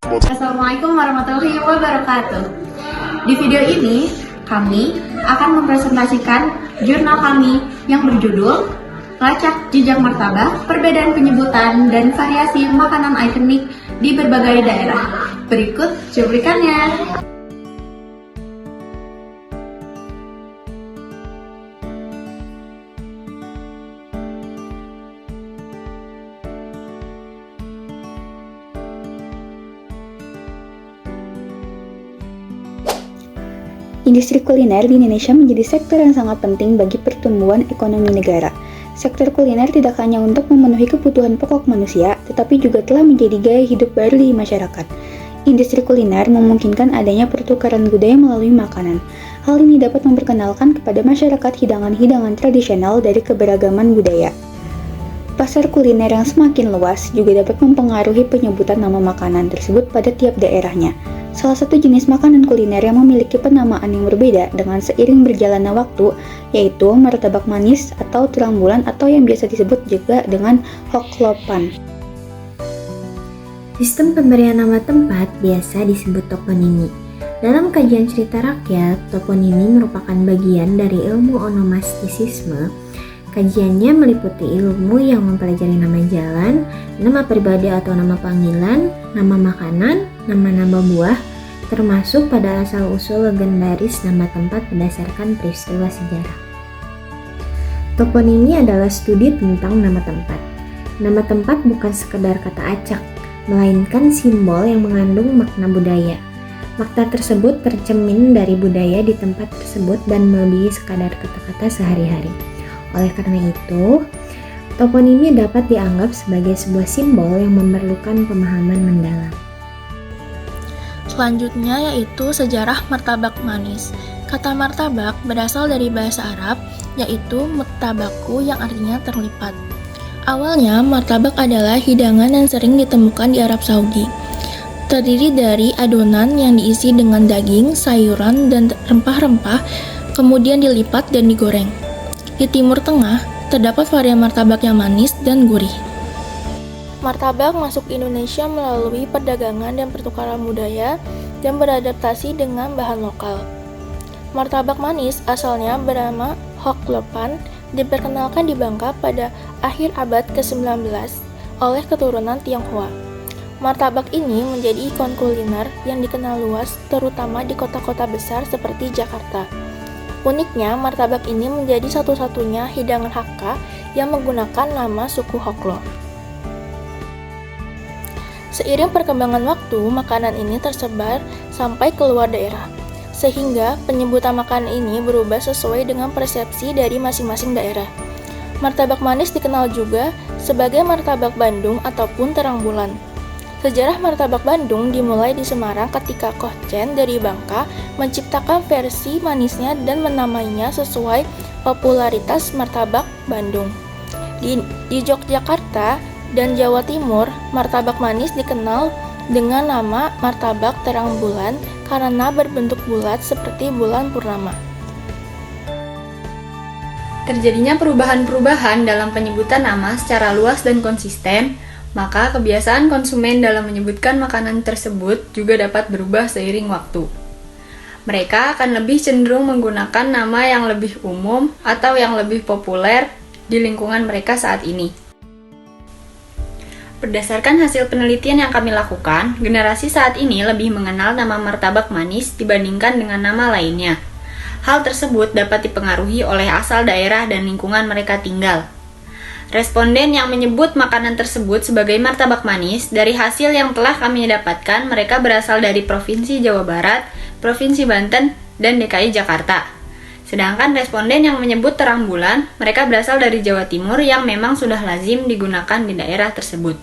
Assalamualaikum warahmatullahi wabarakatuh. Di video ini, kami akan mempresentasikan jurnal kami yang berjudul Lacak Jejak Martabak, Perbedaan Penyebutan dan Variasi Makanan Ikonik di Berbagai Daerah. Berikut cuplikannya. Industri kuliner di Indonesia menjadi sektor yang sangat penting bagi pertumbuhan ekonomi negara. Sektor kuliner tidak hanya untuk memenuhi kebutuhan pokok manusia, tetapi juga telah menjadi gaya hidup baru di masyarakat. Industri kuliner memungkinkan adanya pertukaran budaya melalui makanan. Hal ini dapat memperkenalkan kepada masyarakat hidangan-hidangan tradisional dari keberagaman budaya. Pasar kuliner yang semakin luas juga dapat mempengaruhi penyebutan nama makanan tersebut pada tiap daerahnya. Salah satu jenis makanan kuliner yang memiliki penamaan yang berbeda dengan seiring berjalannya waktu, yaitu martabak manis atau terang bulan atau yang biasa disebut juga dengan hoklopan. Sistem pemberian nama tempat biasa disebut toponimi. Dalam kajian cerita rakyat, toponimi merupakan bagian dari ilmu onomastisisme. Kajiannya meliputi ilmu yang mempelajari nama jalan, nama pribadi atau nama panggilan, nama makanan, nama-nama buah, termasuk pada asal-usul legendaris nama tempat berdasarkan peristiwa sejarah. Toponimi adalah studi tentang nama tempat. Nama tempat bukan sekedar kata acak, melainkan simbol yang mengandung makna budaya. Makna tersebut tercermin dari budaya di tempat tersebut dan melebihi sekadar kata-kata sehari-hari. Oleh karena itu, toponimi dapat dianggap sebagai sebuah simbol yang memerlukan pemahaman mendalam. Selanjutnya yaitu sejarah martabak manis. Kata martabak berasal dari bahasa Arab, yaitu mutabaku yang artinya terlipat. Awalnya, martabak adalah hidangan yang sering ditemukan di Arab Saudi. Terdiri dari adonan yang diisi dengan daging, sayuran, dan rempah-rempah, kemudian dilipat dan digoreng. Di Timur Tengah, terdapat varian martabak yang manis dan gurih. Martabak masuk ke Indonesia melalui perdagangan dan pertukaran budaya dan beradaptasi dengan bahan lokal. Martabak manis asalnya bernama hoklopan, diperkenalkan di Bangka pada akhir abad ke-19 oleh keturunan Tionghoa. Martabak ini menjadi ikon kuliner yang dikenal luas terutama di kota-kota besar seperti Jakarta. Uniknya, martabak ini menjadi satu-satunya hidangan Hakka yang menggunakan nama suku Hoklo. Seiring perkembangan waktu, makanan ini tersebar sampai ke luar daerah, sehingga penyebutan makanan ini berubah sesuai dengan persepsi dari masing-masing daerah. Martabak manis dikenal juga sebagai martabak Bandung ataupun terang bulan. Sejarah martabak Bandung dimulai di Semarang ketika Koh Chen dari Bangka menciptakan versi manisnya dan menamainya sesuai popularitas martabak Bandung. Di Yogyakarta dan Jawa Timur, martabak manis dikenal dengan nama martabak terang bulan karena berbentuk bulat seperti bulan purnama. Terjadinya perubahan-perubahan dalam penyebutan nama secara luas dan konsisten, maka kebiasaan konsumen dalam menyebutkan makanan tersebut juga dapat berubah seiring waktu. Mereka akan lebih cenderung menggunakan nama yang lebih umum atau yang lebih populer di lingkungan mereka saat ini. Berdasarkan hasil penelitian yang kami lakukan, generasi saat ini lebih mengenal nama martabak manis dibandingkan dengan nama lainnya. Hal tersebut dapat dipengaruhi oleh asal daerah dan lingkungan mereka tinggal. Responden yang menyebut makanan tersebut sebagai martabak manis, dari hasil yang telah kami dapatkan, mereka berasal dari Provinsi Jawa Barat, Provinsi Banten, dan DKI Jakarta. Sedangkan responden yang menyebut terang bulan, mereka berasal dari Jawa Timur yang memang sudah lazim digunakan di daerah tersebut.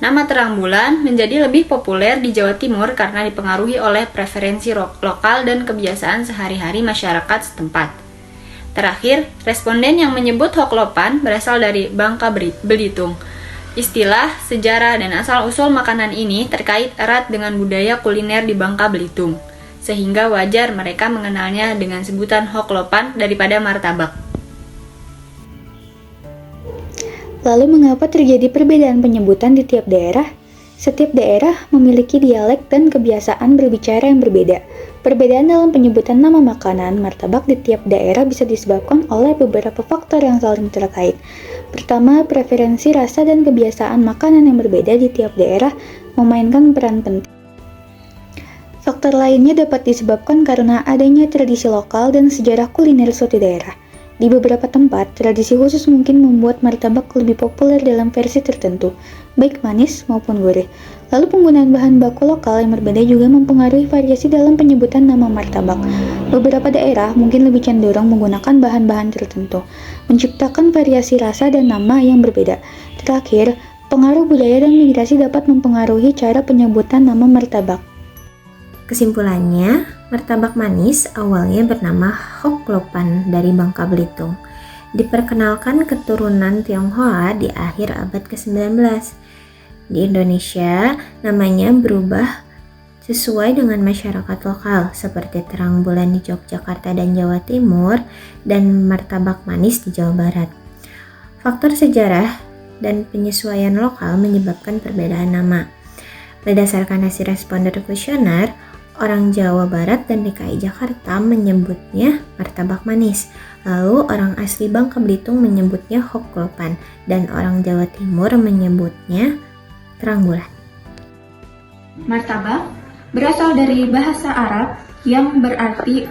Nama terang bulan menjadi lebih populer di Jawa Timur karena dipengaruhi oleh preferensi lokal dan kebiasaan sehari-hari masyarakat setempat. Terakhir, responden yang menyebut hoklopan berasal dari Bangka Belitung. Istilah, sejarah, dan asal-usul makanan ini terkait erat dengan budaya kuliner di Bangka Belitung, sehingga wajar mereka mengenalnya dengan sebutan hoklopan daripada martabak. Lalu mengapa terjadi perbedaan penyebutan di tiap daerah? Setiap daerah memiliki dialek dan kebiasaan berbicara yang berbeda. Perbedaan dalam penyebutan nama makanan martabak di tiap daerah bisa disebabkan oleh beberapa faktor yang saling terkait. Pertama, preferensi rasa dan kebiasaan makanan yang berbeda di tiap daerah memainkan peran penting. Faktor lainnya dapat disebabkan karena adanya tradisi lokal dan sejarah kuliner suatu daerah. Di beberapa tempat, tradisi khusus mungkin membuat martabak lebih populer dalam versi tertentu, baik manis maupun gurih. Lalu penggunaan bahan baku lokal yang berbeda juga mempengaruhi variasi dalam penyebutan nama martabak. Beberapa daerah mungkin lebih cenderung menggunakan bahan-bahan tertentu, menciptakan variasi rasa dan nama yang berbeda. Terakhir, pengaruh budaya dan migrasi dapat mempengaruhi cara penyebutan nama martabak. Kesimpulannya, martabak manis awalnya bernama Hoklopan dari Bangka Belitung. Diperkenalkan keturunan Tionghoa di akhir abad ke-19. Di Indonesia, namanya berubah sesuai dengan masyarakat lokal seperti terang bulan di Yogyakarta dan Jawa Timur dan martabak manis di Jawa Barat. Faktor sejarah dan penyesuaian lokal menyebabkan perbedaan nama. Berdasarkan hasil respon dari kuesioner, orang Jawa Barat dan DKI Jakarta menyebutnya martabak manis, lalu orang asli Bangka Belitung menyebutnya Hoklopan, dan orang Jawa Timur menyebutnya terang bulan. Martabak berasal dari bahasa Arab yang berarti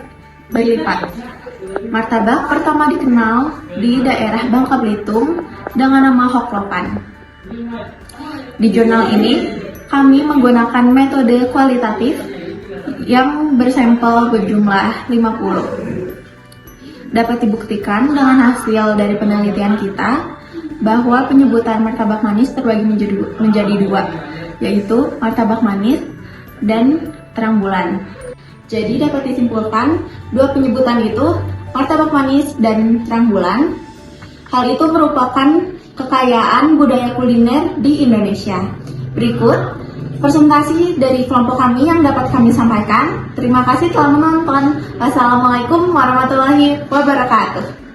berlipat. Martabak pertama dikenal di daerah Bangka Belitung dengan nama Hoklopan. Di jurnal ini, kami menggunakan metode kualitatif yang bersampel berjumlah 50. Dapat dibuktikan dengan hasil dari penelitian kita bahwa penyebutan martabak manis terbagi menjadi dua, yaitu martabak manis dan terang bulan. Jadi dapat disimpulkan dua penyebutan itu, martabak manis dan terang bulan. Hal itu merupakan kekayaan budaya kuliner di Indonesia. Berikut presentasi dari kelompok kami yang dapat kami sampaikan. Terima kasih telah menonton. Wassalamualaikum warahmatullahi wabarakatuh.